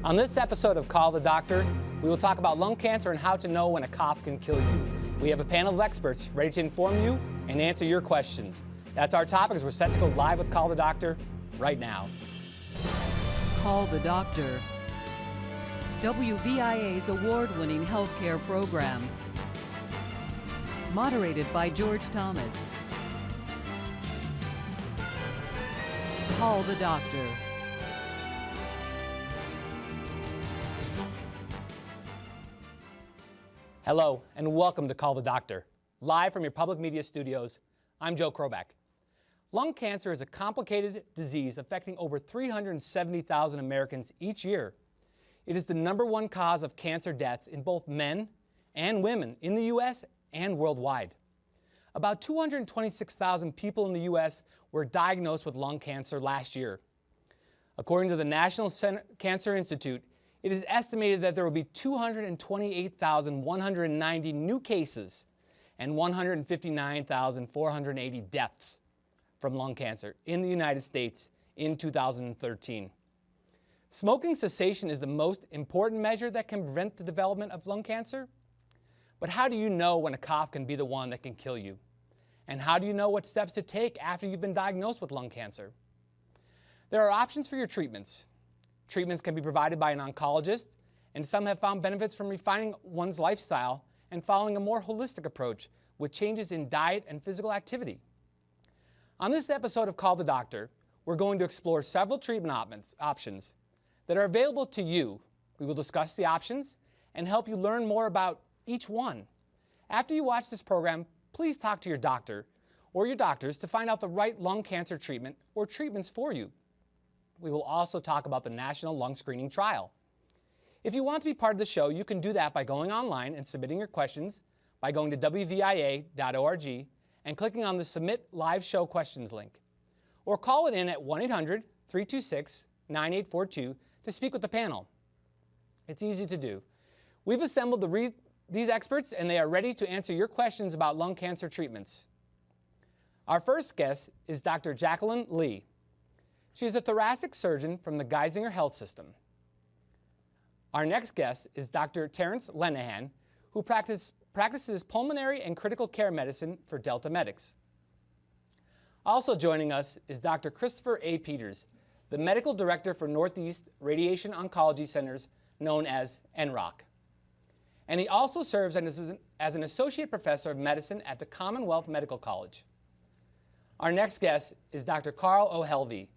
On this episode of Call the Doctor, we will talk about lung cancer and how to know when a cough can kill you. We have a panel of experts ready to inform you and answer your questions. That's our topic as we're set to go live with Call the Doctor right now. Call the Doctor. WVIA's award-winning healthcare program. Moderated by George Thomas. Call the Doctor. Hello, and welcome to Call the Doctor. Live from your public media studios, I'm Joe Kroback. Lung cancer is a complicated disease affecting over 370,000 Americans each year. It is the #1 cause of cancer deaths in both men and women in the U.S. and worldwide. About 226,000 people in the U.S. were diagnosed with lung cancer last year. According to the National Cancer Institute, it is estimated that there will be 228,190 new cases and 159,480 deaths from lung cancer in the United States in 2013. Smoking cessation is the most important measure that can prevent the development of lung cancer. But how do you know when a cough can be the one that can kill you? And how do you know what steps to take after you've been diagnosed with lung cancer? There are options for your treatments. Treatments can be provided by an oncologist, and some have found benefits from refining one's lifestyle and following a more holistic approach with changes in diet and physical activity. On this episode of Call the Doctor, we're going to explore several treatment options that are available to you. We will discuss the options and help you learn more about each one. After you watch this program, please talk to your doctor or your doctors to find out the right lung cancer treatment or treatments for you. We will also talk about the National Lung Screening Trial. If you want to be part of the show, you can do that by going online and submitting your questions by going to wvia.org and clicking on the Submit Live Show Questions link. Or call it in at 1-800-326-9842 to speak with the panel. It's easy to do. We've assembled these experts, and they are ready to answer your questions about lung cancer treatments. Our first guest is Dr. Jacqueline Lee. She is a thoracic surgeon from the Geisinger Health System. Our next guest is Dr. Terrence Lenahan, who practices pulmonary and critical care medicine for Delta Medics. Also joining us is Dr. Christopher A. Peters, the medical director for Northeast Radiation Oncology Centers, known as NROC. And he also serves as an associate professor of medicine at the Commonwealth Medical College. Our next guest is Dr. Carl O'Helvey,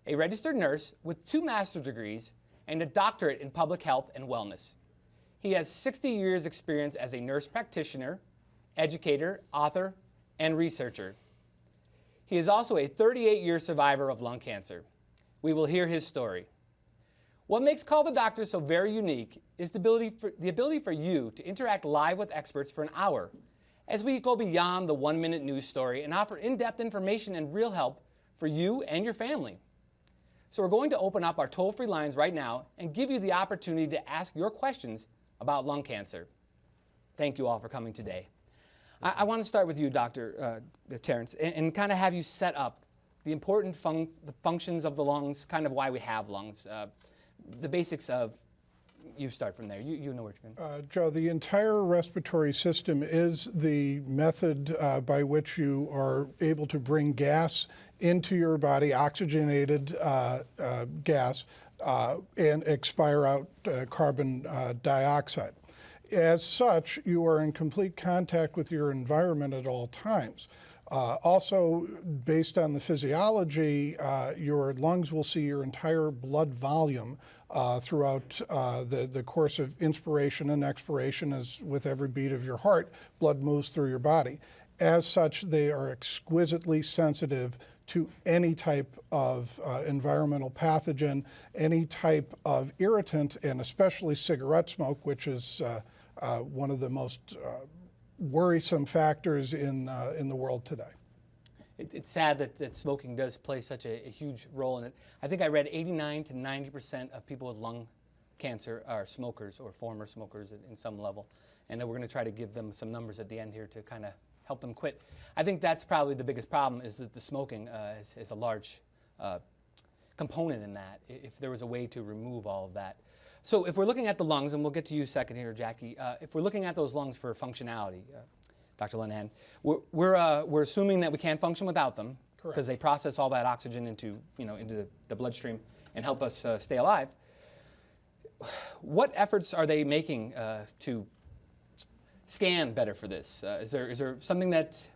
a registered nurse with 2 master's degrees and a doctorate in public health and wellness. He has 60 years experience as a nurse practitioner, educator, author, and researcher. He is also a 38-year survivor of lung cancer. We will hear his story. What makes Call the Doctor so very unique is the ability for you to interact live with experts for an hour as we go beyond the 1-minute news story and offer in-depth information and real help for you and your family. So we're going to open up our toll-free lines right now and give you the opportunity to ask your questions about lung cancer. Thank you all for coming today. I want to start with you, Dr. Terrence, and kind of have you set up the important functions of the lungs, kind of why we have lungs, the basics of. You start from there. You know where you're going. Joe, the entire respiratory system is the method by which you are able to bring gas into your body, oxygenated gas, and expire out carbon dioxide. As such, you are in complete contact with your environment at all times. Also, based on the physiology, your lungs will see your entire blood volume throughout the course of inspiration and expiration. As with every beat of your heart, blood moves through your body. As such, they are exquisitely sensitive to any type of environmental pathogen, any type of irritant, and especially cigarette smoke, which is one of the most worrisome factors in the world today. It's sad that smoking does play such a huge role in it. I think I read 89 to 90% of people with lung cancer are smokers or former smokers in some level. And we're going to try to give them some numbers at the end here to kind of help them quit. I think that's probably the biggest problem, is that the smoking is a large component in that, if there was a way to remove all of that. So if we're looking at the lungs, and we'll get to you second here, Jackie, if we're looking at those lungs for functionality, Dr. Linehan, we're assuming that we can't function without them because they process all that oxygen into the bloodstream and help us stay alive. What efforts are they making to scan better for this? Is there something that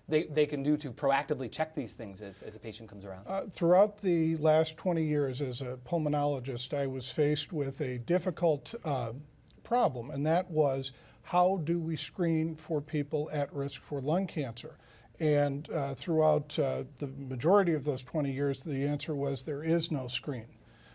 they can do to proactively check these things as a patient comes around? Throughout the last 20 years as a pulmonologist, I was faced with a difficult problem, and that was how do we screen for people at risk for lung cancer? And throughout the majority of those 20 years, the answer was there is no screen.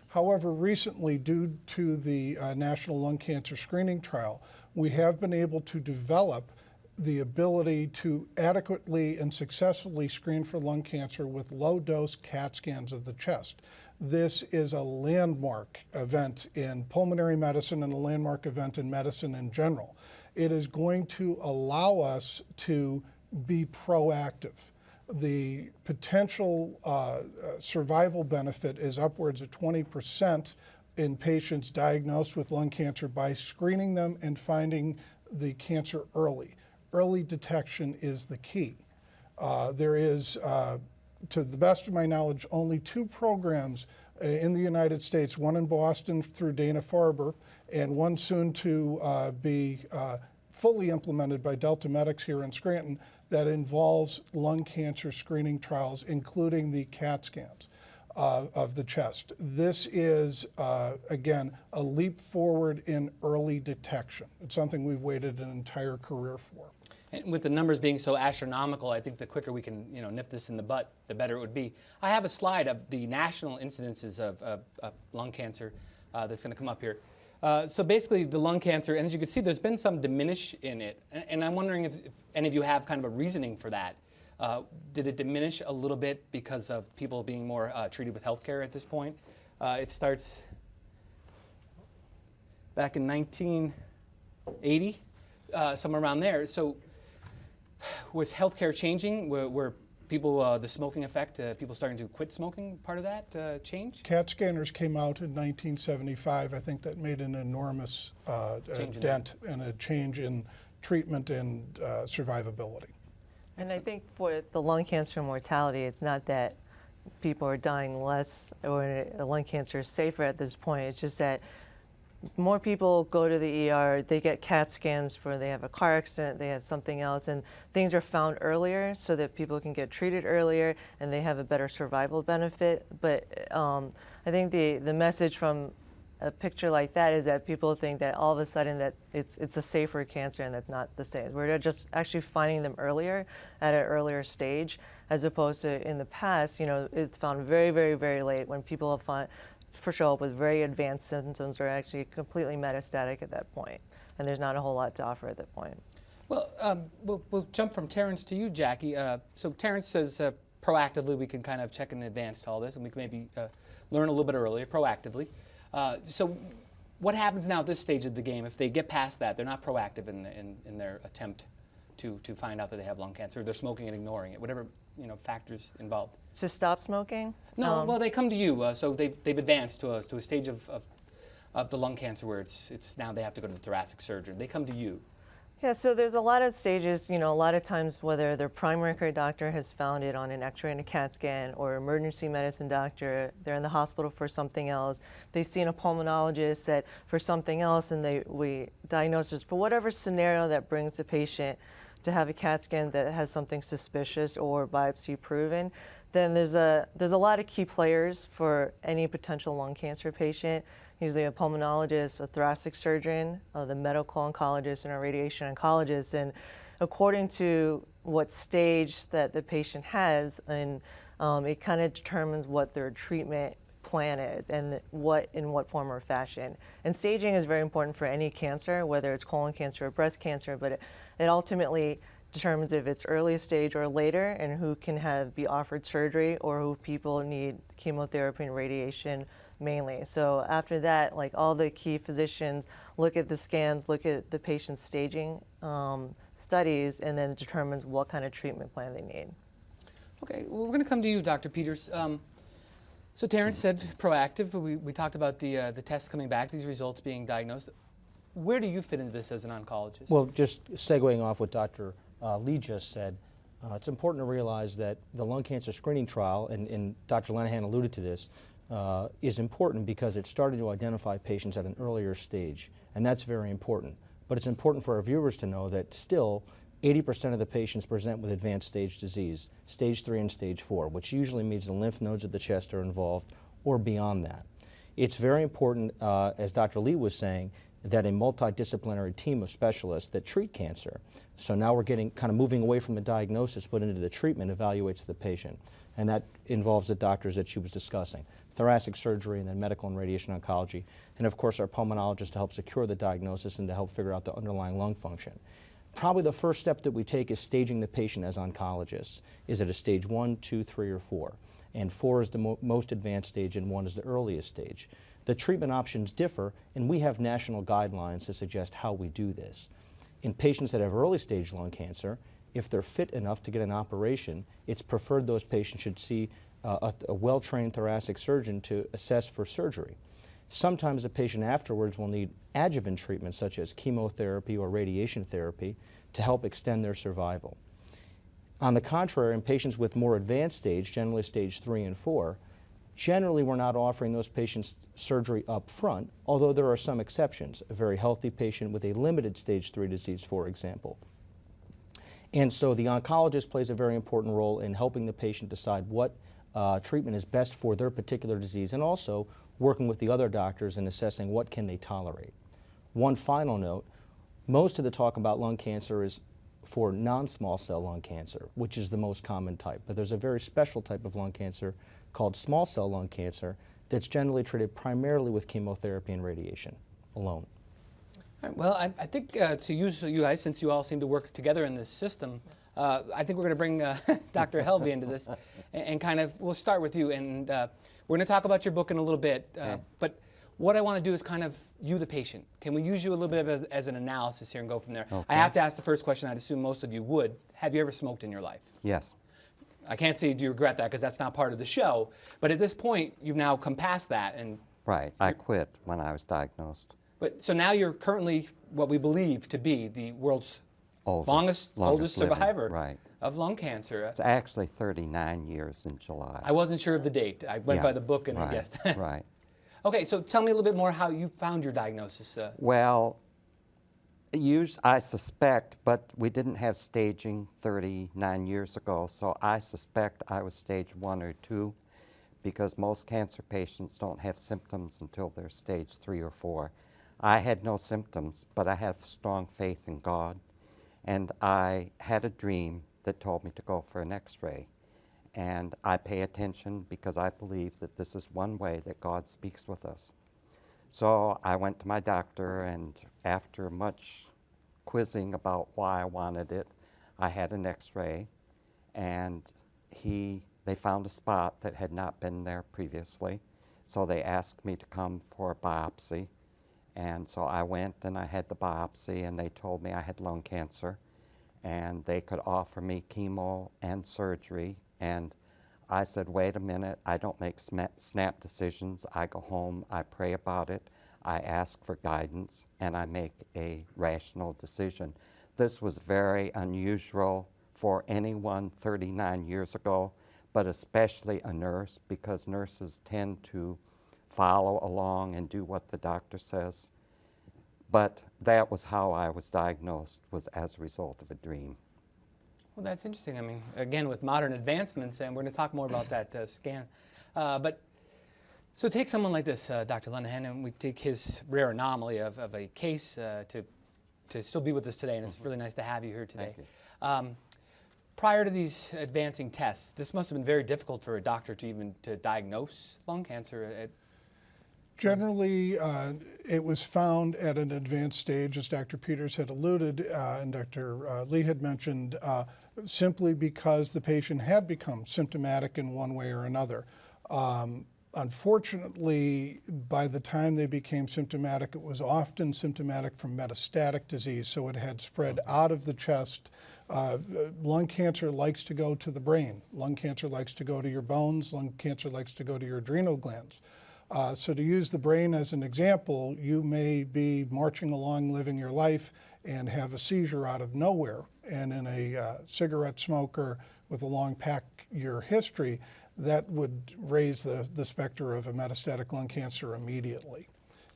However, recently, due to the National Lung Cancer Screening Trial, we have been able to develop the ability to adequately and successfully screen for lung cancer with low-dose CAT scans of the chest. This is a landmark event in pulmonary medicine and a landmark event in medicine in general. It is going to allow us to be proactive. The potential survival benefit is upwards of 20% in patients diagnosed with lung cancer by screening them and finding the cancer early. Early detection is the key. There is, to the best of my knowledge, only 2 programs in the United States, one in Boston through Dana-Farber, and one soon to be fully implemented by Delta Medics here in Scranton, that involves lung cancer screening trials, including the CAT scans of the chest. This is, again, a leap forward in early detection. It's something we've waited an entire career for. And with the numbers being so astronomical, I think the quicker we can nip this in the butt, the better it would be. I have a slide of the national incidences of lung cancer that's going to come up here. So basically the lung cancer, and as you can see, there's been some diminish in it. And I'm wondering if any of you have kind of a reasoning for that. Did it diminish a little bit because of people being more treated with healthcare at this point? It starts back in 1980, somewhere around there. So was healthcare changing? Were people, the smoking effect, people starting to quit smoking, part of that change? CAT scanners came out in 1975. I think that made an enormous dent and a change in treatment and survivability. And I think for the lung cancer mortality, it's not that people are dying less or lung cancer is safer at this point. It's just that more people go to the ER, they get CAT scans for they have a car accident, they have something else, and things are found earlier so that people can get treated earlier and they have a better survival benefit. But I think the message from a picture like that is that people think that all of a sudden that it's a safer cancer, and that's not the same. We're just actually finding them earlier at an earlier stage, as opposed to in the past, it's found very, very, very late when people have show up with very advanced symptoms or actually completely metastatic at that point, and there's not a whole lot to offer at that point. Well, we'll jump from Terrence to you, Jackie. So Terrence says proactively we can kind of check in advance to all this, and we can maybe learn a little bit earlier, proactively. So what happens now at this stage of the game if they get past that, they're not proactive in their attempt to find out that they have lung cancer, they're smoking and ignoring it, whatever factors involved? To stop smoking? No, well, they come to you, so they've advanced to a stage of the lung cancer where it's now they have to go to the thoracic surgeon. They come to you. Yeah, so there's a lot of stages, a lot of times whether their primary care doctor has found it on an x-ray and a CAT scan, or emergency medicine doctor, they're in the hospital for something else, they've seen a pulmonologist that for something else, and we diagnose it for whatever scenario that brings the patient to have a CAT scan that has something suspicious or biopsy proven. Then there's a lot of key players for any potential lung cancer patient, usually a pulmonologist, a thoracic surgeon, the medical oncologist, and a radiation oncologist. And according to what stage that the patient has, and it kind of determines what their treatment plan is and in what form or fashion. And staging is very important for any cancer, whether it's colon cancer or breast cancer, but it ultimately determines if it's early stage or later, and who can be offered surgery, or who people need chemotherapy and radiation mainly. So after that, like all the key physicians look at the scans, look at the patient's staging studies, and then determines what kind of treatment plan they need. Okay, well, we're going to come to you, Dr. Peters. So Terrence said proactive. We talked about the tests coming back, these results being diagnosed. Where do you fit into this as an oncologist? Well, just segueing off what Dr. Lee just said, it's important to realize that the lung cancer screening trial, and Dr. Lenahan alluded to this, is important because it started to identify patients at an earlier stage, and that's very important. But it's important for our viewers to know that still 80% of the patients present with advanced stage disease, stage 3 and stage 4, which usually means the lymph nodes of the chest are involved or beyond that. It's very important, as Dr. Lee was saying, that a multidisciplinary team of specialists that treat cancer, so now we're getting kind of moving away from the diagnosis but into the treatment, evaluates the patient. And that involves the doctors that she was discussing, thoracic surgery and then medical and radiation oncology, and of course our pulmonologist to help secure the diagnosis and to help figure out the underlying lung function. Probably the first step that we take is staging the patient as oncologists. Is it a stage 1, 2, 3, or 4? And 4 is the most advanced stage and 1 is the earliest stage. The treatment options differ, and we have national guidelines to suggest how we do this. In patients that have early stage lung cancer, if they're fit enough to get an operation, it's preferred those patients should see a well-trained thoracic surgeon to assess for surgery. Sometimes the patient afterwards will need adjuvant treatment such as chemotherapy or radiation therapy to help extend their survival. On the contrary, in patients with more advanced stage, generally stage 3 and 4, generally we're not offering those patients surgery up front, although there are some exceptions. A very healthy patient with a limited stage 3 disease, for example. And so the oncologist plays a very important role in helping the patient decide what treatment is best for their particular disease, and also working with the other doctors and assessing what can they tolerate. One final note, most of the talk about lung cancer is for non-small cell lung cancer, which is the most common type. But there's a very special type of lung cancer called small cell lung cancer that's generally treated primarily with chemotherapy and radiation alone. All right, well, I think to use you guys, since you all seem to work together in this system, I think we're going to bring Dr. Helvey into this and kind of, we'll start with you. And we're going to talk about your book in a little bit. But what I want to do is kind of you, the patient. Can we use you a little bit as an analysis here and go from there? Okay. I have to ask the first question. I'd assume most of you would. Have you ever smoked in your life? Yes. I can't say do you regret that because that's not part of the show. But at this point, you've now come past that. And Right. I quit when I was diagnosed. But so now you're currently what we believe to be the world's oldest living, survivor right. of lung cancer. It's actually 39 years in July. I wasn't sure of the date. I went by the book and I guessed. Right. Okay, so tell me a little bit more how you found your diagnosis. Well, I suspect, but we didn't have staging 39 years ago, so I suspect I was stage 1 or 2 because most cancer patients don't have symptoms until they're stage 3 or 4. I had no symptoms, but I have strong faith in God, and I had a dream that told me to go for an X-ray. And I pay attention because I believe that this is one way that God speaks with us. So I went to my doctor, and after much quizzing about why I wanted it, I had an X-ray, and they found a spot that had not been there previously. So they asked me to come for a biopsy. And so I went and I had the biopsy, and they told me I had lung cancer, and they could offer me chemo and surgery. And I said, wait a minute, I don't make snap decisions. I go home, I pray about it, I ask for guidance, and I make a rational decision. This was very unusual for anyone 39 years ago, but especially a nurse, because nurses tend to follow along and do what the doctor says. But that was how I was diagnosed, was as a result of a dream. Well, that's interesting. I mean, again, with modern advancements, and we're going to talk more about that scan. But so take someone like this, Dr. Lenahan, and we take his rare anomaly of a case to still be with us today, and it's really nice to have you here today. Thank you. Prior to these advancing tests, this must have been very difficult for a doctor to even diagnose lung cancer. Generally, it was found at an advanced stage, as Dr. Peters had alluded, and Dr. Lee had mentioned, simply because the patient had become symptomatic in one way or another. Unfortunately, by the time they became symptomatic, it was often symptomatic from metastatic disease, so it had spread out of the chest Lung cancer likes to go to the brain. Lung cancer likes to go to your bones. Lung cancer likes to go to your adrenal glands. So to use the brain as an example, you may be marching along living your life and have a seizure out of nowhere. And in a cigarette smoker with a long pack year history, that would raise the specter of a metastatic lung cancer immediately.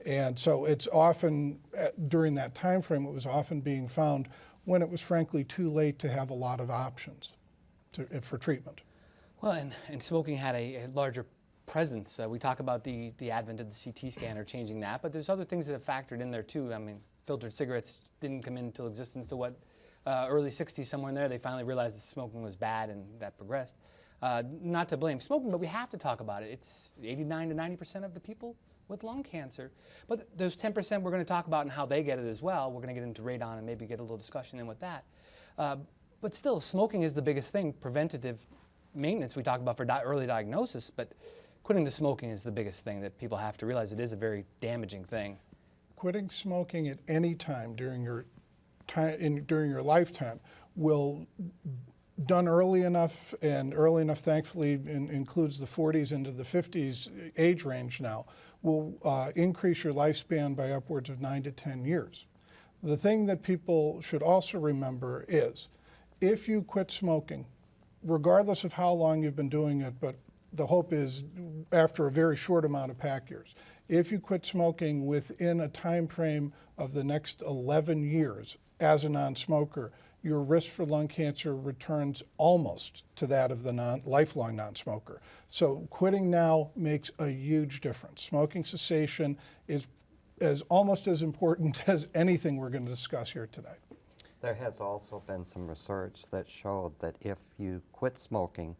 And so it's often, during that time frame, it was often being found when it was frankly too late to have a lot of options for treatment. Well, and smoking had a larger presence. We talk about the advent of the CT scanner changing that, but there's other things that have factored in there too. I mean, filtered cigarettes didn't come into existence till what, early 60s, somewhere in there. They finally realized that smoking was bad, and that progressed. Not to blame smoking, but we have to talk about it. It's 89 to 90% of the people with lung cancer. But those 10% we're going to talk about and how they get it as well. We're going to get into radon and maybe get a little discussion in with that. But still, smoking is the biggest thing. Preventative maintenance we talk about for early diagnosis, but quitting the smoking is the biggest thing that people have to realize. It is a very damaging thing. Quitting smoking at any time during your lifetime will, done early enough, and early enough thankfully includes the 40s into the 50s age range now, will increase your lifespan by upwards of 9 to 10 years. The thing that people should also remember is, if you quit smoking, regardless of how long you've been doing it, but the hope is after a very short amount of pack years, if you quit smoking within a time frame of the next 11 years as a non-smoker, your risk for lung cancer returns almost to that of the lifelong non-smoker. So quitting now makes a huge difference. Smoking cessation is almost as important as anything we're going to discuss here today. There has also been some research that showed that if you quit smoking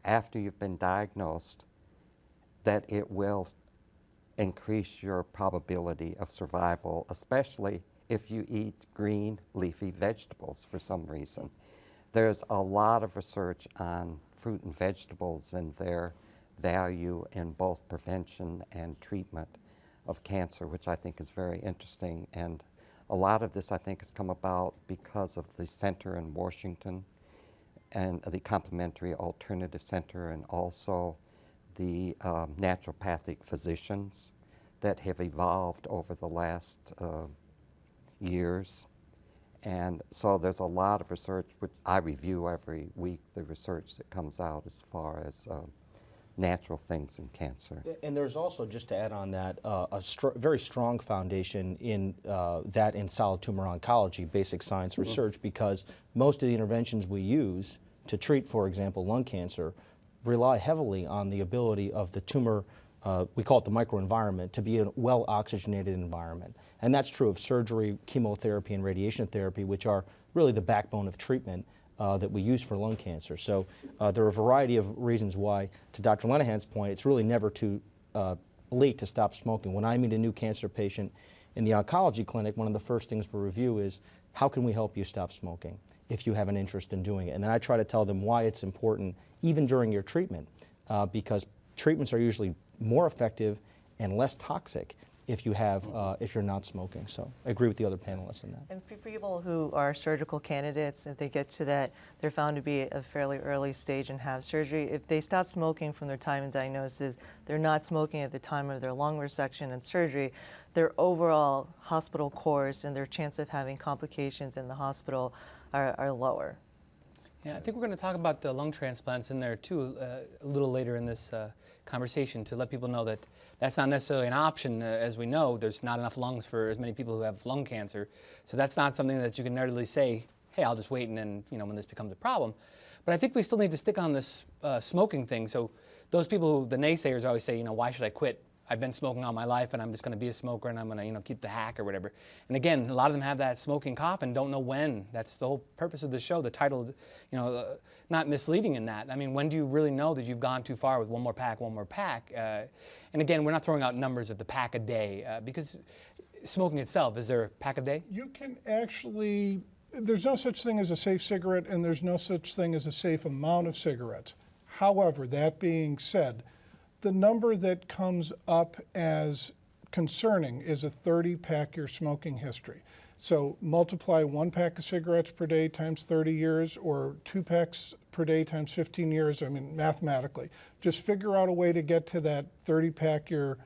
after you've been diagnosed, that it will increase your probability of survival, especially if you eat green leafy vegetables for some reason. There's a lot of research on fruit and vegetables and their value in both prevention and treatment of cancer, which I think is very interesting. And a lot of this, I think, has come about because of the center in Washington and the Complementary Alternative Center, and also the naturopathic physicians that have evolved over the last years. And so there's a lot of research, which I review every week, the research that comes out as far as natural things in cancer. And there's also, just to add on that, a very strong foundation in that in solid tumor oncology, basic science research, because most of the interventions we use to treat, for example, lung cancer, rely heavily on the ability of the tumor, we call it the microenvironment, to be a well-oxygenated environment. And that's true of surgery, chemotherapy, and radiation therapy, which are really the backbone of treatment that we use for lung cancer. So there are a variety of reasons why, to Dr. Lenahan's point, it's really never too late to stop smoking. When I meet a new cancer patient in the oncology clinic, one of the first things we review is, how can we help you stop smoking if you have an interest in doing it? And then I try to tell them why it's important, even during your treatment, because treatments are usually more effective and less toxic if you have, if you're not smoking. So I agree with the other panelists on that. And for people who are surgical candidates, if they get to that, they're found to be at a fairly early stage and have surgery. If they stop smoking from their time of diagnosis, they're not smoking at the time of their lung resection and surgery, their overall hospital course and their chance of having complications in the hospital are lower. Yeah, I think we're going to talk about the lung transplants in there too a little later in this conversation, to let people know that that's not necessarily an option. As we know, there's not enough lungs for as many people who have lung cancer. So that's not something that you can readily say, hey, I'll just wait, and then, you know, when this becomes a problem. But I think we still need to stick on this smoking thing. So those people who, the naysayers, always say, you know, why should I quit? I've been smoking all my life, and I'm just going to be a smoker, and I'm going to, you know, keep the hack or whatever. And again, a lot of them have that smoking cough and don't know when. That's the whole purpose of the show. The title, you know, not misleading in that. I mean, when do you really know that you've gone too far with one more pack, one more pack? And again, we're not throwing out numbers of the pack a day because smoking itself, is there a pack a day? You can actually, there's no such thing as a safe cigarette, and there's no such thing as a safe amount of cigarettes. However, that being said, the number that comes up as concerning is a 30-pack year smoking history. So multiply 1 pack of cigarettes per day times 30 years or 2 packs per day times 15 years, I mean, mathematically. Just figure out a way to get to that 30-pack year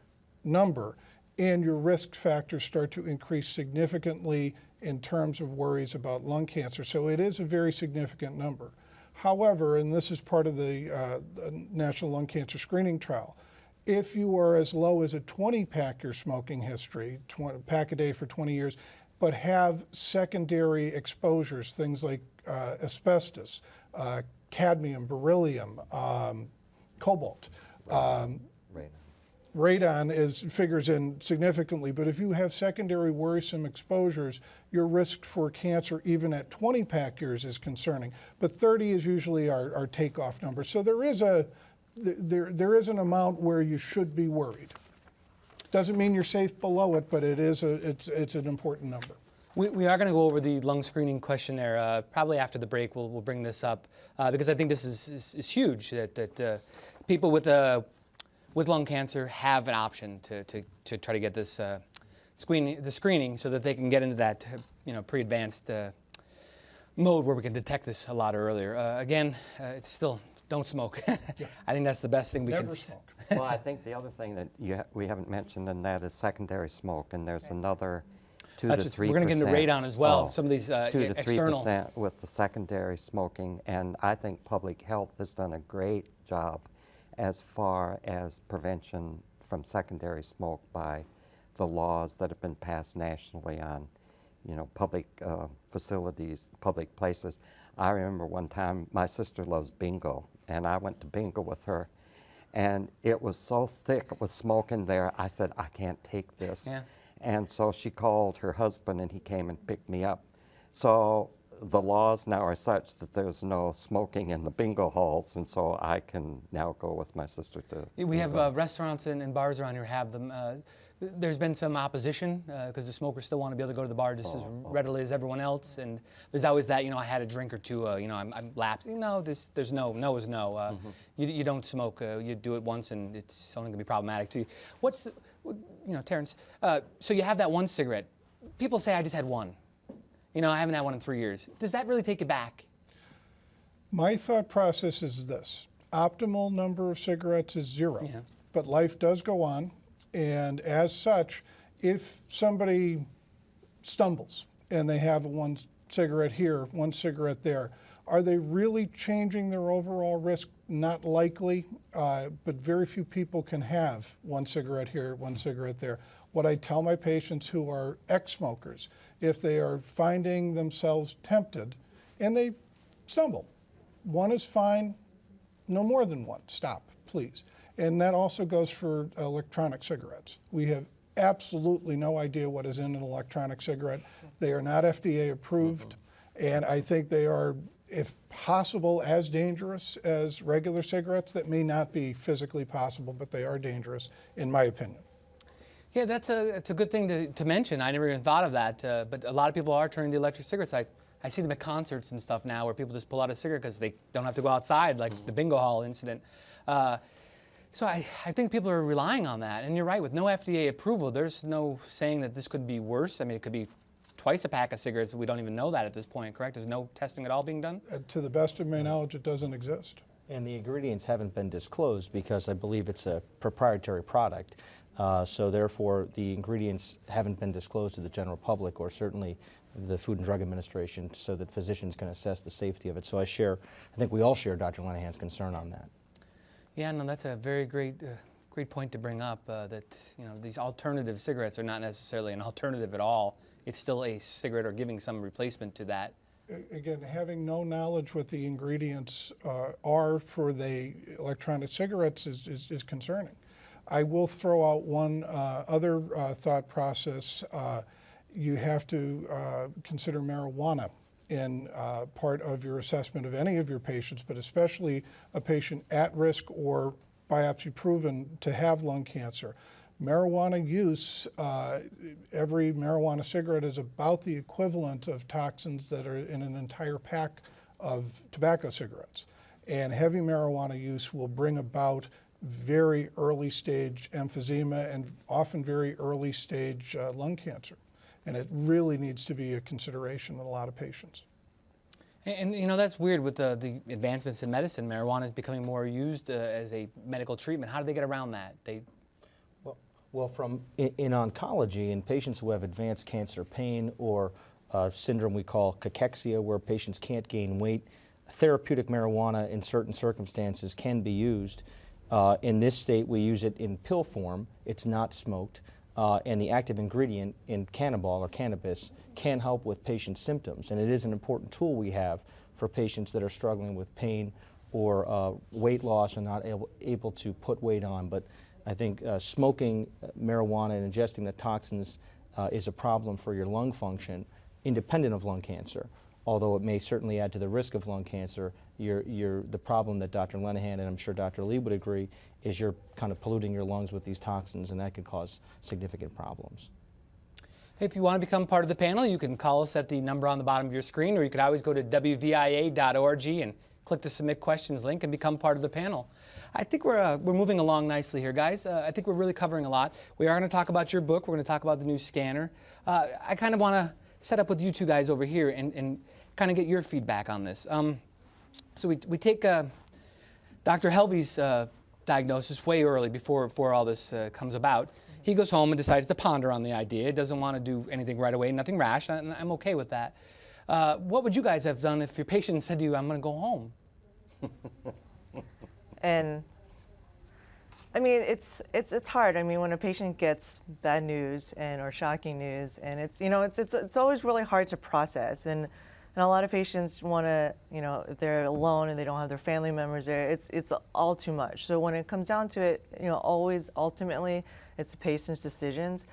number, and your risk factors start to increase significantly in terms of worries about lung cancer. So it is a very significant number. However, and this is part of the National Lung Cancer Screening Trial, if you are as low as a 20-pack your smoking history, 20 pack a day for 20 years, but have secondary exposures, things like asbestos, cadmium, beryllium, cobalt. Radon figures in significantly, but if you have secondary worrisome exposures, your risk for cancer even at 20-pack years is concerning. But 30 is usually our takeoff number. So there is an amount where you should be worried. Doesn't mean you're safe below it, but it's an important number. We are going to go over the lung screening questionnaire probably after the break. We'll bring this up because I think this is huge that people with lung cancer have an option to try to get this screening so that they can get into that pre-advanced mode where we can detect this a lot earlier. Again, it's still don't smoke. I think that's the best thing we can. Never smoke. Well, I think the other thing that we haven't mentioned, and that is secondary smoke, and there's another 2 to 3%. We're going to get into radon as well. Some of these 2 to external 3% with the secondary smoking, and I think public health has done a great job as far as prevention from secondary smoke by the laws that have been passed nationally on, public facilities, public places. I remember one time my sister loves bingo, and I went to bingo with her, and it was so thick with smoke in there, I said, I can't take this. Yeah. And so she called her husband, and he came and picked me up. So the laws now are such that there's no smoking in the bingo halls, and so I can now go with my sister to We have restaurants and bars around here have them. There's been some opposition because the smokers still want to be able to go to the bar just as readily as everyone else, and there's always that, I had a drink or two, I'm lapsing. No, there's no is no. You don't smoke. You do it once, and it's only going to be problematic to you. Terrence, so you have that one cigarette. People say, I just had one. I haven't had one in 3 years. Does that really take you back? My thought process is this. Optimal number of cigarettes is 0, Yeah. but life does go on. And as such, if somebody stumbles and they have one cigarette here, one cigarette there, are they really changing their overall risk? Not likely, but very few people can have one cigarette here, one cigarette there. What I tell my patients who are ex-smokers, if they are finding themselves tempted and they stumble, one is fine, no more than one, stop, please. And that also goes for electronic cigarettes. We have absolutely no idea what is in an electronic cigarette. They are not FDA approved, and I think they are, if possible, as dangerous as regular cigarettes. That may not be physically possible, but they are dangerous, in my opinion. Yeah, it's a good thing to mention. I never even thought of that, but a lot of people are turning to electric cigarettes. I see them at concerts and stuff now where people just pull out a cigarette because they don't have to go outside, like the bingo hall incident. So I think people are relying on that. And you're right, with no FDA approval, there's no saying that this could be worse. I mean, it could be twice a pack of cigarettes. We don't even know that at this point, correct? There's no testing at all being done? To the best of my knowledge, it doesn't exist. And the ingredients haven't been disclosed because I believe it's a proprietary product. So therefore, the ingredients haven't been disclosed to the general public or certainly the Food and Drug Administration so that physicians can assess the safety of it. So I think we all share Dr. Lanahan's concern on that. Yeah, no, that's a very great point to bring up, that these alternative cigarettes are not necessarily an alternative at all. It's still a cigarette or giving some replacement to that. Again, having no knowledge what the ingredients are for the electronic cigarettes is concerning. I will throw out one other thought process. You have to consider marijuana in part of your assessment of any of your patients, but especially a patient at risk or biopsy proven to have lung cancer. Marijuana use, every marijuana cigarette is about the equivalent of toxins that are in an entire pack of tobacco cigarettes. And heavy marijuana use will bring about very early stage emphysema and often very early stage lung cancer. and it really needs to be a consideration in a lot of patients. And you know, that's weird with the advancements in medicine. Marijuana is becoming more used as a medical treatment. How do they get around that? Well, in oncology, in patients who have advanced cancer pain or a syndrome we call cachexia, where patients can't gain weight, therapeutic marijuana in certain circumstances can be used. In this state, we use it in pill form. It's not smoked. And the active ingredient in cannabis or cannabis can help with patient symptoms. And it is an important tool we have for patients that are struggling with pain or weight loss and not able to put weight on. But I think smoking marijuana and ingesting the toxins is a problem for your lung function, independent of lung cancer. Although it may certainly add to the risk of lung cancer, the problem that Dr. Lenahan and I'm sure Dr. Lee would agree is you're kind of polluting your lungs with these toxins, and that could cause significant problems. If you want to become part of the panel, you can call us at the number on the bottom of your screen, or you could always go to wvia.org and click the Submit Questions link and become part of the panel. I think we're moving along nicely here, guys. I think we're really covering a lot. We are going to talk about your book. We're going to talk about the new scanner. I kind of want to set up with you two guys over here and kind of get your feedback on this. So we take Dr. Helvey's diagnosis way early before all this comes about. He goes home and decides to ponder on the idea. Doesn't want to do anything right away, nothing rash, and I'm okay with that. What would you guys have done if your patient said to you, I'm going to go home? And I mean, it's hard. I mean, when a patient gets bad news or shocking news, and it's always really hard to process. And a lot of patients want to, if they're alone and they don't have their family members there, it's all too much. So when it comes down to it, always ultimately it's the patient's decisions.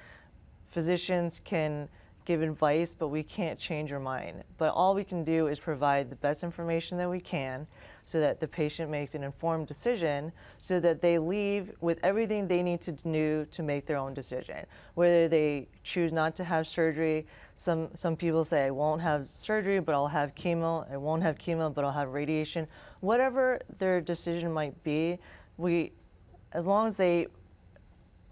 Physicians can give advice, but we can't change your mind. But all we can do is provide the best information that we can so that the patient makes an informed decision, so that they leave with everything they need to do to make their own decision. Whether they choose not to have surgery, some people say, I won't have surgery, but I'll have chemo. I won't have chemo, but I'll have radiation. Whatever their decision might be, as long as they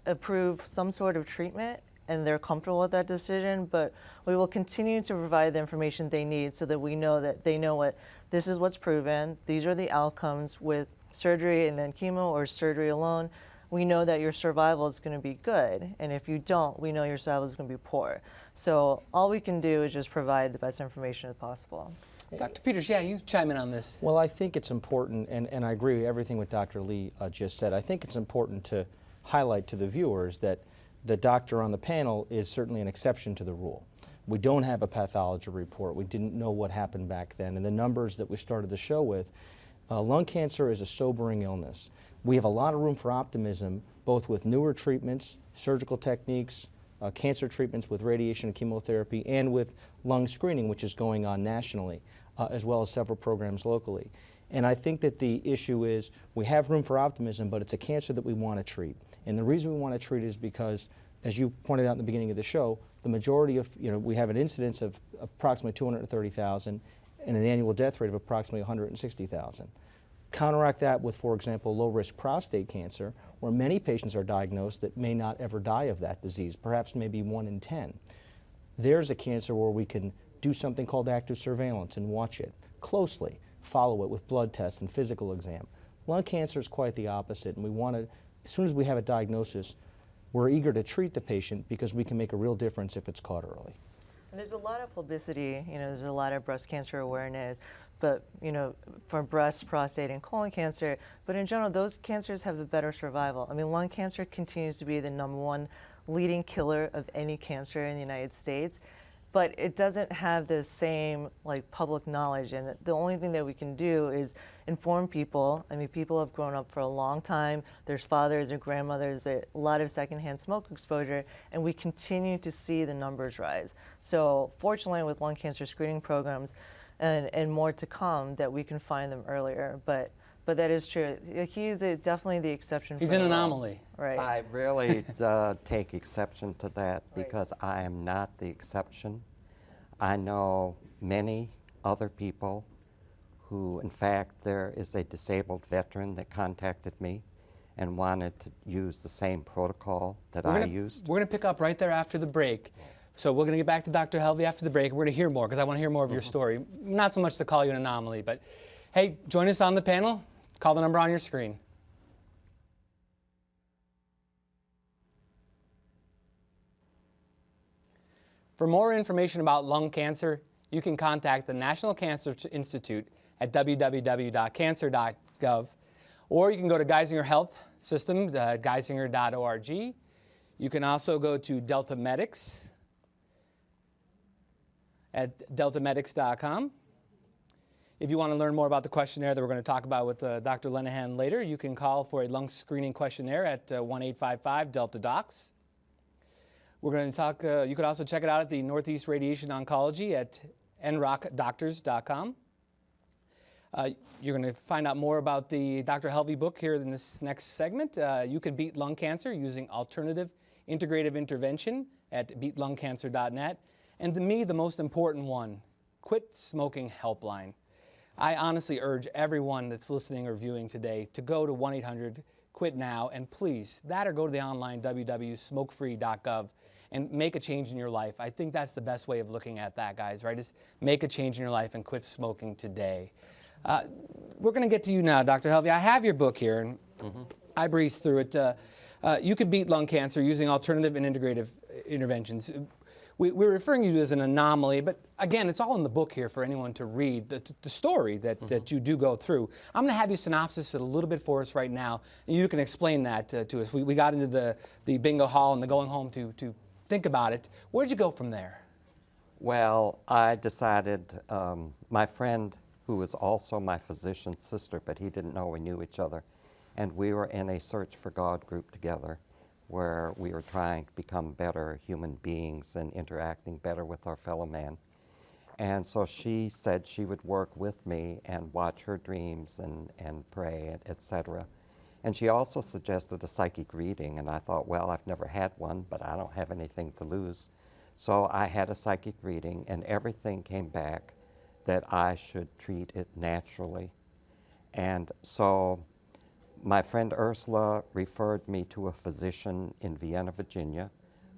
approve some sort of treatment and they're comfortable with that decision, but we will continue to provide the information they need so that we know that they know this is what's proven, these are the outcomes with surgery and then chemo or surgery alone. We know that your survival is going to be good, and if you don't, we know your survival is going to be poor. So all we can do is just provide the best information as possible. Dr. Peters, yeah, you chime in on this. Well, I think it's important, and I agree with everything what Dr. Lee just said. I think it's important to highlight to the viewers that the doctor on the panel is certainly an exception to the rule. We don't have a pathology report. We didn't know what happened back then. And the numbers that we started the show with, lung cancer is a sobering illness. We have a lot of room for optimism, both with newer treatments, surgical techniques, cancer treatments with radiation and chemotherapy, and with lung screening, which is going on nationally, as well as several programs locally. And I think that the issue is we have room for optimism, but it's a cancer that we want to treat. And the reason we want to treat is because, as you pointed out in the beginning of the show, the majority of, we have an incidence of approximately 230,000 and an annual death rate of approximately 160,000. Counteract that with, for example, low-risk prostate cancer, where many patients are diagnosed that may not ever die of that disease, perhaps maybe 1 in 10. There's a cancer where we can do something called active surveillance and watch it closely, follow it with blood tests and physical exam. Lung cancer is quite the opposite, and we want to, as soon as we have a diagnosis, we're eager to treat the patient because we can make a real difference if it's caught early. And there's a lot of publicity, there's a lot of breast cancer awareness, but, for breast, prostate, and colon cancer, but in general, those cancers have a better survival. I mean, lung cancer continues to be the #1 leading killer of any cancer in the United States, but it doesn't have the same public knowledge, and the only thing that we can do is inform people. I mean, people have grown up for a long time. There's fathers or grandmothers, a lot of secondhand smoke exposure, and we continue to see the numbers rise. So fortunately, with lung cancer screening programs and more to come, that we can find them earlier. But that is true. He's definitely the exception. He's an anomaly. Right. I really take exception to that because I am not the exception. I know many other people who, in fact, there is a disabled veteran that contacted me and wanted to use the same protocol that I used. We're going to pick up right there after the break. So we're going to get back to Dr. Helvey after the break. We're going to hear more because I want to hear more of your story. Not so much to call you an anomaly, but hey, join us on the panel. Call the number on your screen. For more information about lung cancer, you can contact the National Cancer Institute at www.cancer.gov, or you can go to Geisinger Health System, geisinger.org. You can also go to Delta Medics at deltamedics.com. If you want to learn more about the questionnaire that we're going to talk about with Dr. Lenahan later, you can call for a lung screening questionnaire at 1-855-DELTA-DOCS. We're going to talk, you could also check it out at the Northeast Radiation Oncology at nrockdoctors.com. You're going to find out more about the Dr. Helvey book here in this next segment. You can beat lung cancer using alternative integrative intervention at beatlungcancer.net. And to me, the most important one, Quit Smoking Helpline. I honestly urge everyone that's listening or viewing today to go to 1-800-QUIT-NOW, and please, that or go to the online www.smokefree.gov and make a change in your life. I think that's the best way of looking at that, guys, right? Is make a change in your life and quit smoking today. We're going to get to you now, Dr. Helvey. I have your book here, and I breezed through it. You could beat lung cancer using alternative and integrative interventions. We're referring you to as an anomaly, but again, it's all in the book here for anyone to read, the story that you do go through. I'm going to have you synopsis it a little bit for us right now, and you can explain that to us. We got into the bingo hall and the going home to think about it. Where'd you go from there? Well, I decided, my friend, who was also my physician's sister, but he didn't know we knew each other, and we were in a Search for God group together, where we were trying to become better human beings and interacting better with our fellow man. And so she said she would work with me and watch her dreams and pray, etc. And she also suggested a psychic reading, and I thought, well, I've never had one, but I don't have anything to lose. So I had a psychic reading, and everything came back that I should treat it naturally. And so my friend Ursula referred me to a physician in Vienna, Virginia,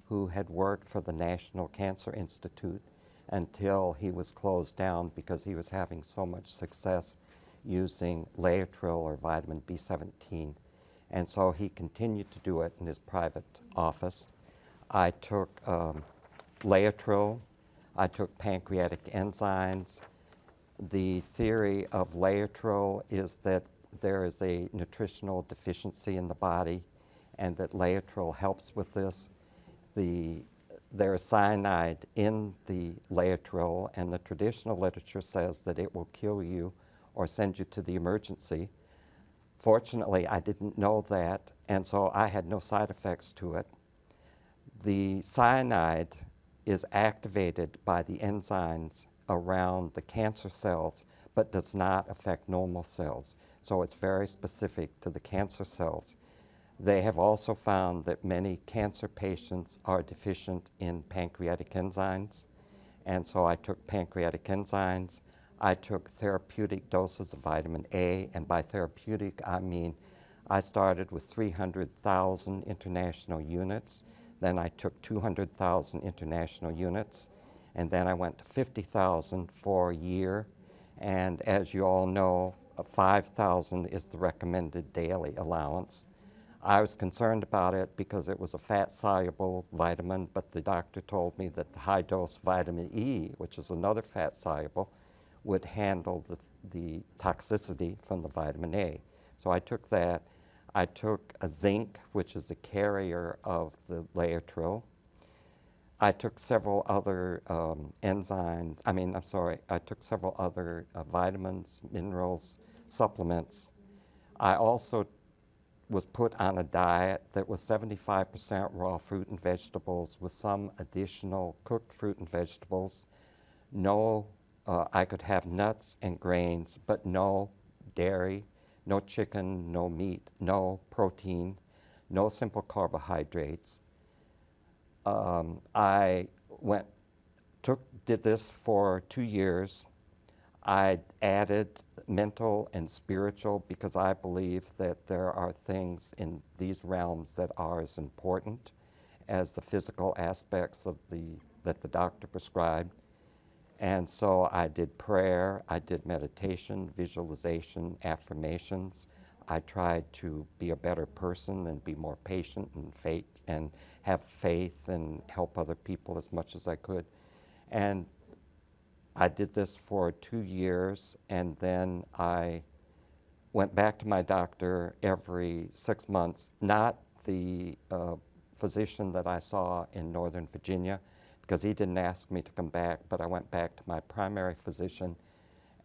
who had worked for the National Cancer Institute until he was closed down because he was having so much success using Laetrile or vitamin B17. And so he continued to do it in his private office. I took Laetrile, I took pancreatic enzymes. The theory of Laetrile is that there is a nutritional deficiency in the body and that Laetrile helps with this. There is cyanide in the Laetrile, and the traditional literature says that it will kill you or send you to the emergency. Fortunately, I didn't know that, and so I had no side effects to it. The cyanide is activated by the enzymes around the cancer cells, but does not affect normal cells. So it's very specific to the cancer cells. They have also found that many cancer patients are deficient in pancreatic enzymes. And so I took pancreatic enzymes. I took therapeutic doses of vitamin A, and by therapeutic, I mean I started with 300,000 international units. Then I took 200,000 international units. And then I went to 50,000 for a year. And as you all know, 5,000 is the recommended daily allowance. I was concerned about it because it was a fat-soluble vitamin, but the doctor told me that the high-dose vitamin E, which is another fat-soluble, would handle the toxicity from the vitamin A. So I took that. I took a zinc, which is a carrier of the Laetrile. I took several other I took several other vitamins, minerals, supplements. I also was put on a diet that was 75% raw fruit and vegetables with some additional cooked fruit and vegetables. No, I could have nuts and grains, but no dairy, no chicken, no meat, no protein, no simple carbohydrates. I did this for 2 years. I added mental and spiritual because I believe that there are things in these realms that are as important as the physical aspects of the that the doctor prescribed. And so I did prayer, I did meditation, visualization, affirmations. I tried to be a better person and be more patient and have faith and help other people as much as I could. And I did this for 2 years, and then I went back to my doctor every 6 months, not the physician that I saw in Northern Virginia, because he didn't ask me to come back, but I went back to my primary physician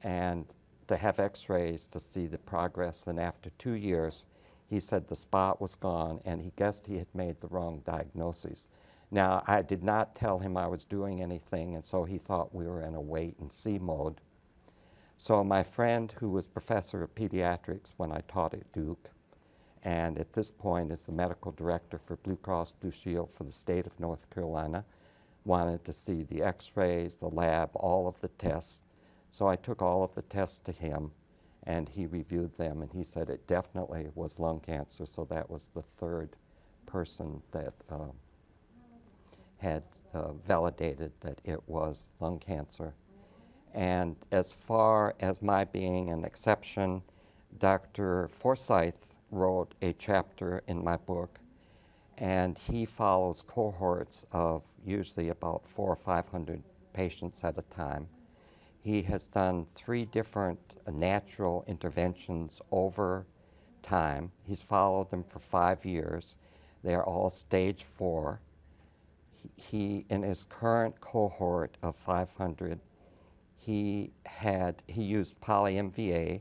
and to have x-rays to see the progress. And after 2 years, he said the spot was gone, and he guessed he had made the wrong diagnosis. Now, I did not tell him I was doing anything, and so he thought we were in a wait-and-see mode. So my friend, who was professor of pediatrics when I taught at Duke, and at this point is the medical director for Blue Cross Blue Shield for the state of North Carolina, wanted to see the x-rays, the lab, all of the tests. So I took all of the tests to him, and he reviewed them, and he said it definitely was lung cancer. So that was the third person that had validated that it was lung cancer. And as far as my being an exception, Dr. Forsyth wrote a chapter in my book, and he follows cohorts of usually about 400 or 500 patients at a time. He has done 3 different natural interventions over time. He's followed them for 5 years. They are all stage 4. He, in his current cohort of 500, he used poly-MVA.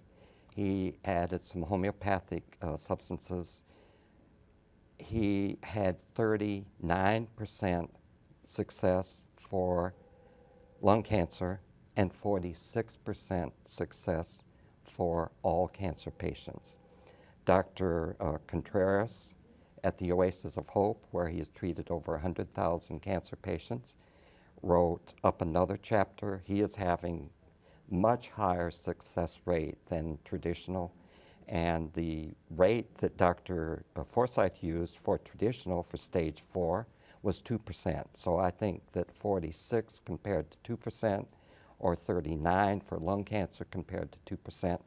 He added some homeopathic substances. He had 39% success for lung cancer and 46% success for all cancer patients. Dr. Contreras at the Oasis of Hope, where he has treated over 100,000 cancer patients, wrote up another chapter. He is having much higher success rate than traditional, and the rate that Dr. Forsyth used for traditional for stage 4 was 2%. So I think that 46 compared to 2% or 39 for lung cancer compared to 2%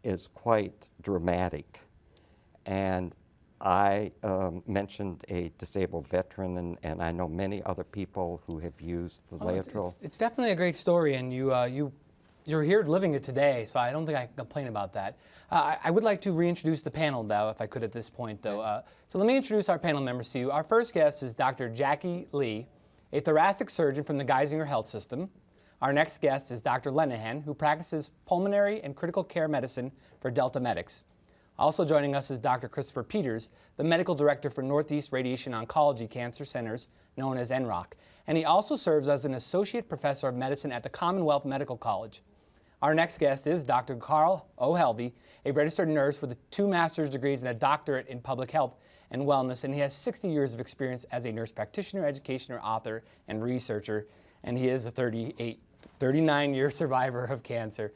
is quite dramatic. And I mentioned a disabled veteran, and I know many other people who have used the Laetrile. It's definitely a great story, and you're here living it today, so I don't think I can complain about that. I would like to reintroduce the panel, though, if I could at this point, though. So let me introduce our panel members to you. Our first guest is Dr. Jackie Lee, a thoracic surgeon from the Geisinger Health System. Our next guest is Dr. Lenihan, who practices pulmonary and critical care medicine for Delta Medics. Also joining us is Dr. Christopher Peters, the medical director for Northeast Radiation Oncology Cancer Centers, known as NROC. And he also serves as an associate professor of medicine at the Commonwealth Medical College. Our next guest is Dr. Carl O'Helvey, a registered nurse with 2 master's degrees and a doctorate in public health and wellness, and he has 60 years of experience as a nurse practitioner, educator, author, and researcher, and he is a 39-year survivor of cancer.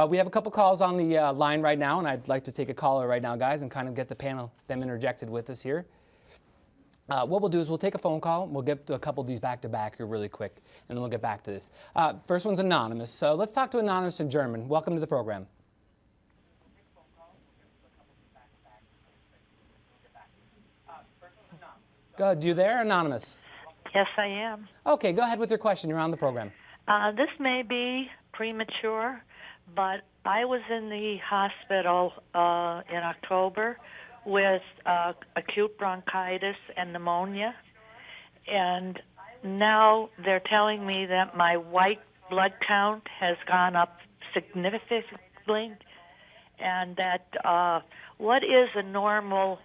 We have a couple calls on the line right now, and I'd like to take a caller right now, guys, and kind of get the panel, them interjected with us here. What we'll do is we'll take a phone call. We'll get a couple of these back to back here really quick, and then we'll get back to this. First one's anonymous. So let's talk to anonymous in German. Welcome to the program. Go ahead. You there, anonymous? Yes, I am. Okay, go ahead with your question. You're on the program. This may be premature, but I was in the hospital in October with acute bronchitis and pneumonia, and now they're telling me that my white blood count has gone up significantly, and that what is a normal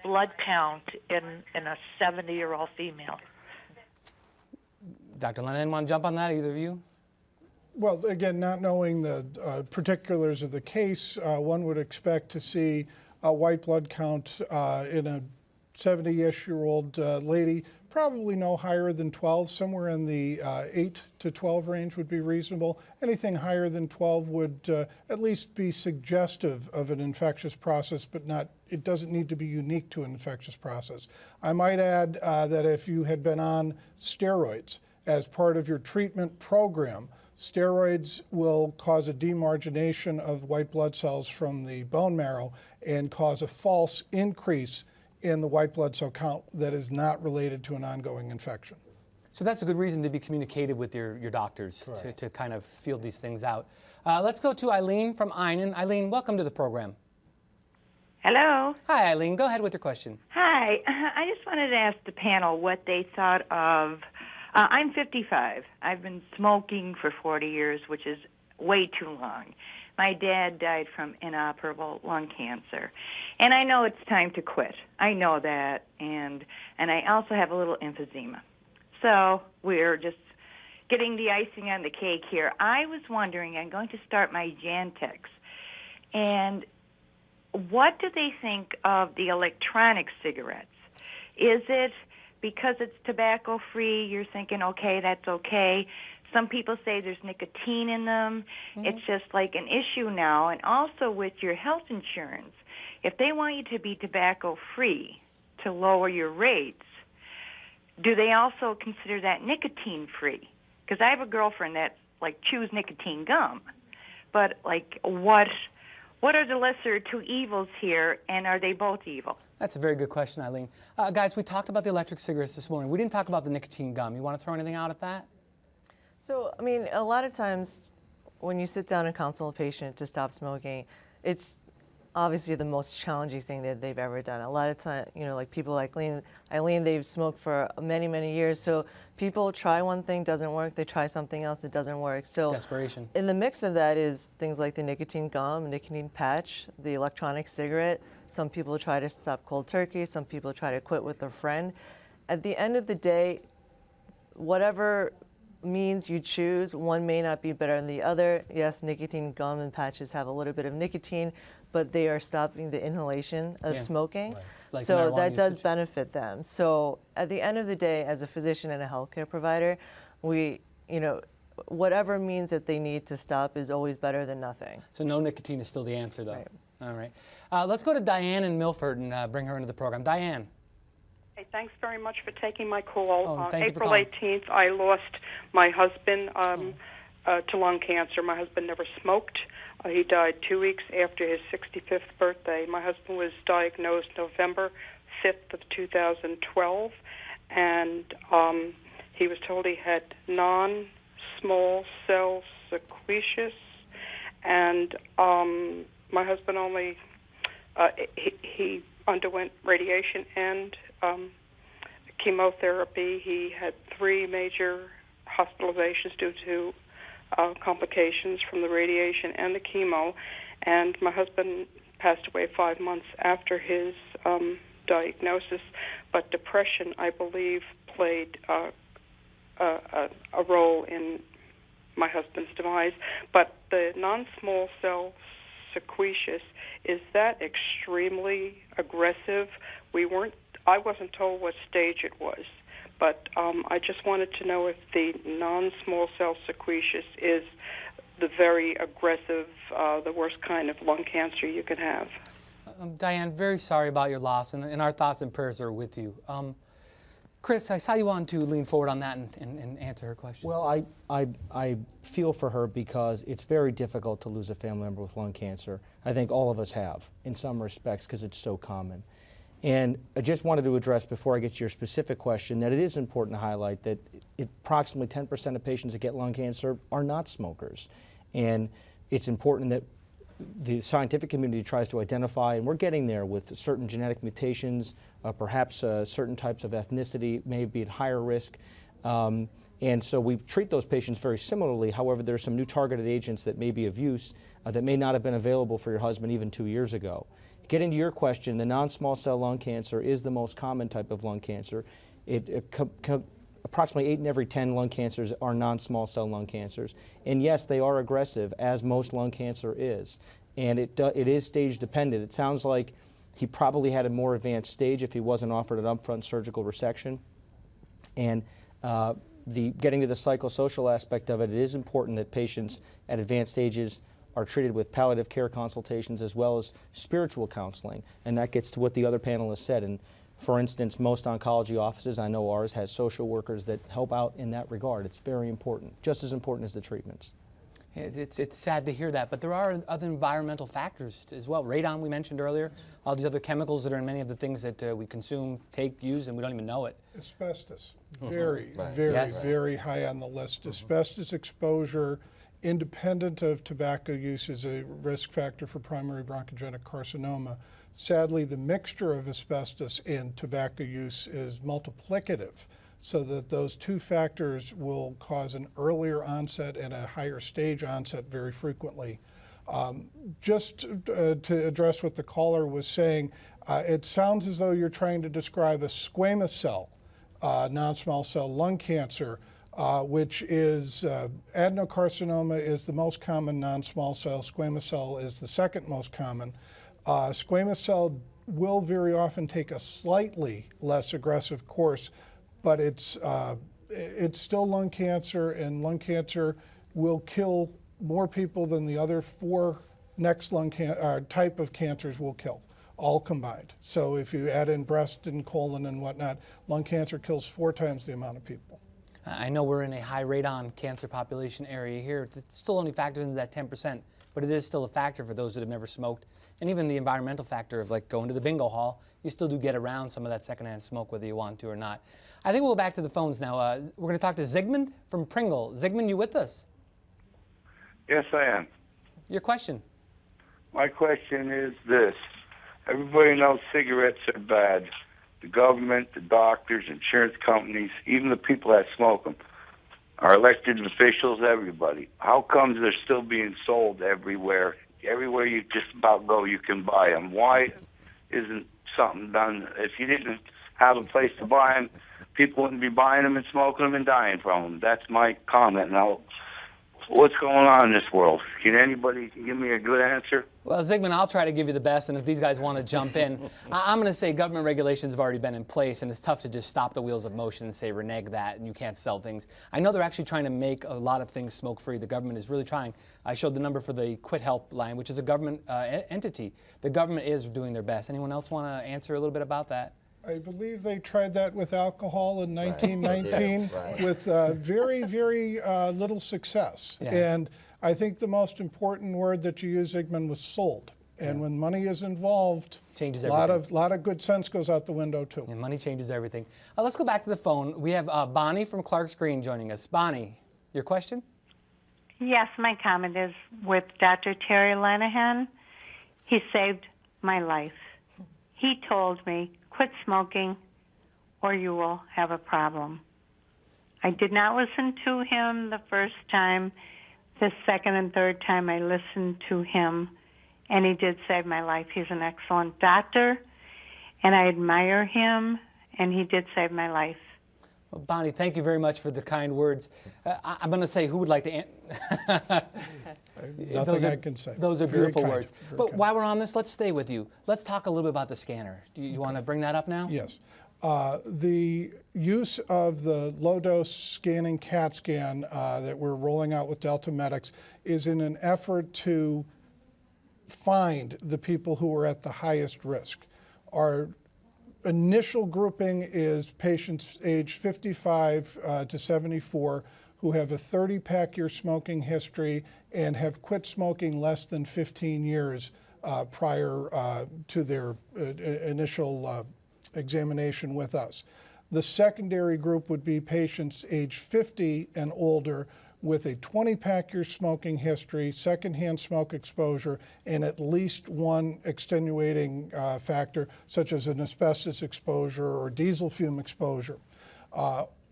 blood count in a 70-year-old female? Dr. Lennon, want to jump on that, either of you? Well, again, not knowing the particulars of the case, one would expect to see a white blood count in a 70-ish-year-old lady, probably no higher than 12, somewhere in the 8 to 12 range would be reasonable. Anything higher than 12 would at least be suggestive of an infectious process, but it doesn't need to be unique to an infectious process. I might add that if you had been on steroids as part of your treatment program. Steroids will cause a demargination of white blood cells from the bone marrow and cause a false increase in the white blood cell count that is not related to an ongoing infection. So that's a good reason to be communicative with your doctors to kind of field these things out. Let's go to Eileen from Einan. Eileen, welcome to the program. Hello. Hi, Eileen. Go ahead with your question. Hi. I just wanted to ask the panel what they thought of. I'm 55. I've been smoking for 40 years, which is way too long. My dad died from inoperable lung cancer. And I know it's time to quit. I know that. And I also have a little emphysema. So we're just getting the icing on the cake here. I was wondering, I'm going to start my Jantex. And what do they think of the electronic cigarettes? Is it because it's tobacco-free, you're thinking, okay, that's okay? Some people say there's nicotine in them. It's just like an issue now. And also with your health insurance, if they want you to be tobacco-free to lower your rates, do they also consider that nicotine-free? Because I have a girlfriend that, like, chews nicotine gum. But, like, what are the lesser two evils here, and are they both evil? That's a very good question, Eileen. Guys, we talked about the electric cigarettes this morning. We didn't talk about the nicotine gum. You want to throw anything out at that? So, I mean, a lot of times when you sit down and counsel a patient to stop smoking, it's obviously the most challenging thing that they've ever done. A lot of time, you know, like people like Eileen, they've smoked for many, many years. So people try one thing, doesn't work. They try something else, it doesn't work. So Desperation. in the mix of that is things like the nicotine gum, nicotine patch, the electronic cigarette. Some people try to stop cold turkey. Some people try to quit with a friend. At the end of the day, whatever means you choose, one may not be better than the other. Yes, nicotine gum and patches have a little bit of nicotine, but they are stopping the inhalation of smoking. Right. Like so marijuana that does usage. benefit them. So at the end of the day, as a physician and a healthcare provider, we, you know, whatever means that they need to stop is always better than nothing. So no nicotine is still the answer, though. Right. All right. Let's go to Diane in Milford and bring her into the program. Diane. Hey, thanks very much for taking my call. Oh, On thank you for April calling. 18th, I lost my husband to lung cancer. My husband never smoked. He died 2 weeks after his 65th birthday. My husband was diagnosed November 5th of 2012, and he was told he had non-small cell sequoias, and my husband only, he underwent radiation and chemotherapy. He had 3 major hospitalizations due to complications from the radiation and the chemo, and my husband passed away 5 months after his diagnosis. But depression, I believe, played a role in my husband's demise. But the non-small cell sequoias, is that extremely aggressive? I wasn't told what stage it was, but I just wanted to know if the non-small cell sequoias is the very aggressive, the worst kind of lung cancer you can have. Diane, very sorry about your loss, and our thoughts and prayers are with you. Chris, I saw you wanted to lean forward on that and answer her question. Well, I feel for her because it's very difficult to lose a family member with lung cancer. I think all of us have, in some respects, because it's so common. And I just wanted to address, before I get to your specific question, that it is important to highlight that approximately 10% of patients that get lung cancer are not smokers. And it's important that the scientific community tries to identify, and we're getting there with certain genetic mutations, perhaps certain types of ethnicity may be at higher risk. And so we treat those patients very similarly. However, there are some new targeted agents that may be of use that may not have been available for your husband even 2 years ago. Getting to your question, the non-small cell lung cancer is the most common type of lung cancer. Approximately 8 in every 10 lung cancers are non-small cell lung cancers. And yes, they are aggressive, as most lung cancer is. And it is stage dependent. It sounds like he probably had a more advanced stage if he wasn't offered an upfront surgical resection. And getting to the psychosocial aspect of it, it is important that patients at advanced stages are treated with palliative care consultations as well as spiritual counseling. And that gets to what the other panelists said. And For instance, most oncology offices, I know ours, has social workers that help out in that regard. It's very important, just as important as the treatments. It's sad to hear that, but there are other environmental factors as well. Radon, we mentioned earlier, all these other chemicals that are in many of the things that we consume, take, use, and we don't even know it. Asbestos, very, Right. very, Yes. very high on the list. Asbestos exposure, independent of tobacco use, is a risk factor for primary bronchogenic carcinoma. Sadly, the mixture of asbestos and tobacco use is multiplicative, so that those two factors will cause an earlier onset and a higher stage onset very frequently. Just to address what the caller was saying, it sounds as though you're trying to describe a squamous cell non-small cell lung cancer, which is adenocarcinoma is the most common non-small cell. Squamous cell is the second most common. Squamous cell will very often take a slightly less aggressive course, but it's still lung cancer, and lung cancer will kill more people than the other four next type of cancers will kill, all combined. So if you add in breast and colon and whatnot, lung cancer kills 4 times the amount of people. I know we're in a high radon cancer population area here. It's still only factored into that 10%, but it is still a factor for those that have never smoked. And even the environmental factor of like going to the bingo hall, you still do get around some of that secondhand smoke whether you want to or not. I think we'll go back to the phones now. We're going to talk to Zygmunt from Pringle. Zygmunt, you with us? Yes, I am. Your question. My question is this. Everybody knows cigarettes are bad. The government, the doctors, insurance companies, even the people that smoke them, our elected officials, everybody. How comes they're still being sold everywhere? Everywhere you just about go, you can buy them. Why isn't something done? If you didn't have a place to buy them, people wouldn't be buying them and smoking them and dying from them. That's my comment. Now, what's going on in this world? Can anybody give me a good answer? Well, Zygmunt, I'll try to give you the best, and if these guys want to jump in, I'm going to say government regulations have already been in place, and it's tough to just stop the wheels of motion and say renege that, and you can't sell things. I know they're actually trying to make a lot of things smoke-free. The government is really trying. I showed the number for the Quit Help line, which is a government entity. The government is doing their best. Anyone else want to answer a little bit about that? I believe they tried that with alcohol in 1919 with very, very little success. Yeah. And I think the most important word that you used, Zygmunt, was sold. And when money is involved, Changes a everything. lot of good sense goes out the window too. And money changes everything. Let's go back to the phone. We have Bonnie from Clark's Green joining us. Bonnie, your question? Yes, my comment is with Dr. Terry Lanahan. He saved my life. He told me, quit smoking or you will have a problem. I did not listen to him the first time. The second and third time I listened to him, and he did save my life. He's an excellent doctor, and I admire him, and he did save my life. Well, Bonnie, thank you very much for the kind words. I'm going to say who would like to Nothing I can say. Those are Very beautiful kind, words. very But kind. while we're on this, let's stay with you. Let's talk a little bit about the scanner. Do you want to bring that up now? Yes. The use of the low-dose scanning CAT scan that we're rolling out with Delta Medics is in an effort to find the people who are at the highest risk. Our initial grouping is patients aged 55 to 74 who have a 30-pack year smoking history and have quit smoking less than 15 years prior to their initial examination with us. The secondary group would be patients age 50 and older with a 20-pack year smoking history, secondhand smoke exposure, and at least one extenuating factor, such as an asbestos exposure or diesel fume exposure.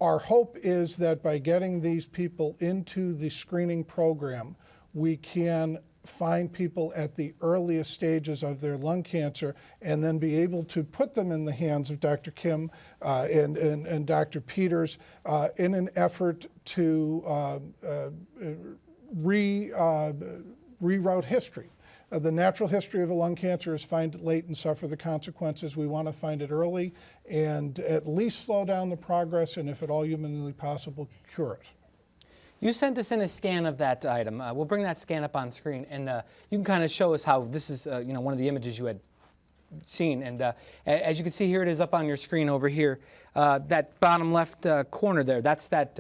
Our hope is that by getting these people into the screening program, we can find people at the earliest stages of their lung cancer and then be able to put them in the hands of Dr. Kim and Dr. Peters in an effort to reroute history. The natural history of a lung cancer is find it late and suffer the consequences. We want to find it early and at least slow down the progress, and if at all humanly possible, cure it. You sent us in a scan of that item. We'll bring that scan up on screen, and you can kind of show us how this is, one of the images you had seen. And as you can see here, it is up on your screen over here. That bottom left corner there, that's that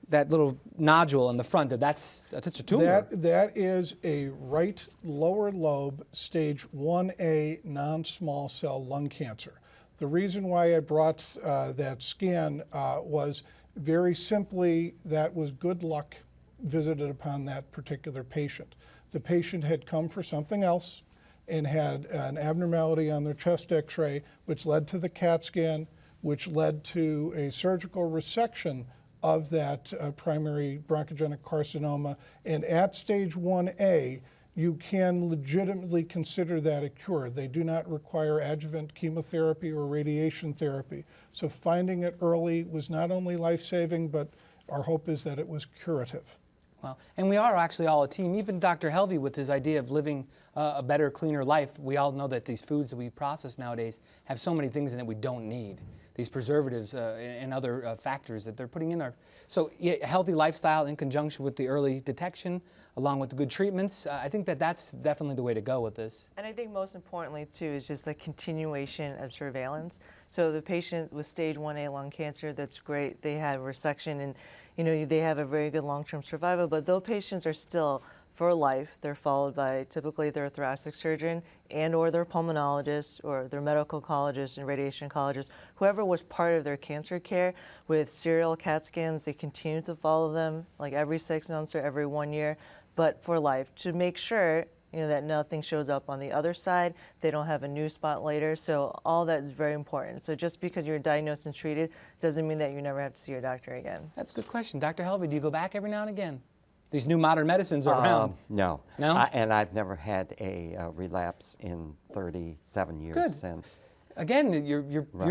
that little nodule in the front. That's a tumor. That is a right lower lobe stage 1A non-small cell lung cancer. The reason why I brought that scan was very simply that was good luck visited upon that particular patient. The patient had come for something else and had an abnormality on their chest x-ray, which led to the CAT scan, which led to a surgical resection of that primary bronchogenic carcinoma. And at stage 1A, you can legitimately consider that a cure. They do not require adjuvant chemotherapy or radiation therapy. So finding it early was not only life-saving, but our hope is that it was curative. Well, and we are actually all a team. Even Dr. Helvey with his idea of living a better, cleaner life. We all know that these foods that we process nowadays have so many things in it we don't need. These preservatives and other factors that they're putting in our. So yeah, a healthy lifestyle in conjunction with the early detection, along with the good treatments, I think that that's definitely the way to go with this. And I think most importantly too is just the continuation of surveillance. So the patient with stage 1A lung cancer, that's great. They had resection and they have a very good long-term survival, but those patients are still for life. They're followed by typically their thoracic surgeon and or their pulmonologist or their medical oncologist and radiation oncologist, whoever was part of their cancer care. With serial CAT scans, they continue to follow them like every 6 months or every 1 year, but for life, to make sure that nothing shows up on the other side, they don't have a new spot later. So all that is very important. So just because you're diagnosed and treated doesn't mean that you never have to see your doctor again. That's a good question. Dr. Helvey, do you go back every now and again? These new modern medicines are around. No. No? And I've never had a relapse in 37 years since. Again, you're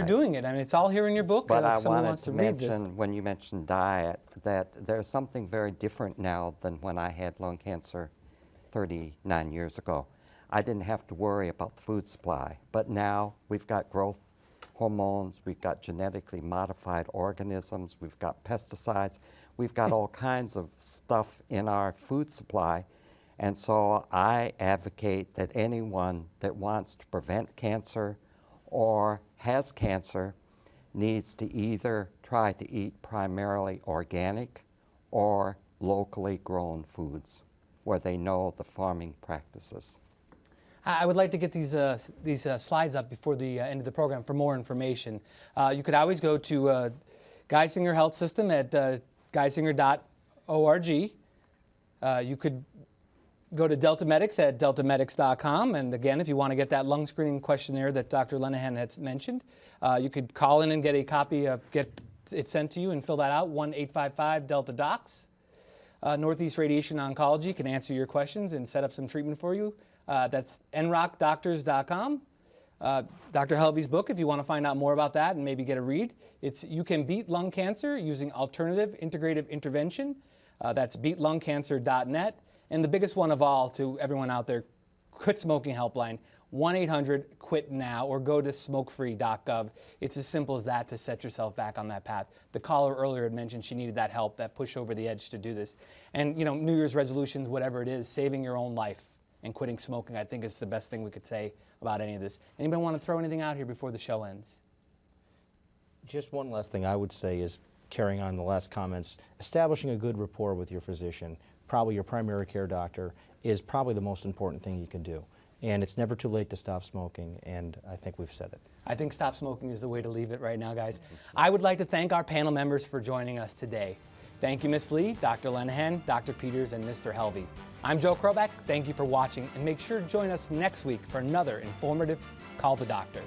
doing it. I mean, it's all here in your book. But I someone wanted wants to read this. mention, when you mentioned diet, that there's something very different now than when I had lung cancer 39 years ago. I didn't have to worry about the food supply, but now we've got growth hormones, we've got genetically modified organisms, we've got pesticides, we've got all kinds of stuff in our food supply. And so I advocate that anyone that wants to prevent cancer or has cancer needs to either try to eat primarily organic or locally grown foods where they know the farming practices. I would like to get these slides up before the end of the program for more information. You could always go to Geisinger Health System at geisinger.org. You could go to Delta Medics at deltamedics.com. And again, if you want to get that lung screening questionnaire that Dr. Lenahan had mentioned, you could call in and get a copy, get it sent to you and fill that out, 1-855-DELTA-DOCS. Northeast Radiation Oncology can answer your questions and set up some treatment for you. That's nrockdoctors.com. Dr. Helvey's book, if you want to find out more about that and maybe get a read, it's You Can Beat Lung Cancer Using Alternative Integrative Intervention. That's beatlungcancer.net. And the biggest one of all to everyone out there, Quit Smoking Helpline, 1-800-QUIT-NOW, or go to smokefree.gov. It's as simple as that to set yourself back on that path. The caller earlier had mentioned she needed that help, that push over the edge to do this. And New Year's resolutions, whatever it is, saving your own life and quitting smoking, I think is the best thing we could say about any of this. Anybody want to throw anything out here before the show ends? Just one last thing I would say is, carrying on the last comments, establishing a good rapport with your physician, probably your primary care doctor, is probably the most important thing you can do. And it's never too late to stop smoking, and I think we've said it. I think stop smoking is the way to leave it right now, guys. I would like to thank our panel members for joining us today. Thank you, Ms. Lee, Dr. Lenahan, Dr. Peters, and Mr. Helvey. I'm Joe Kroback. Thank you for watching, and make sure to join us next week for another informative Call the Doctor.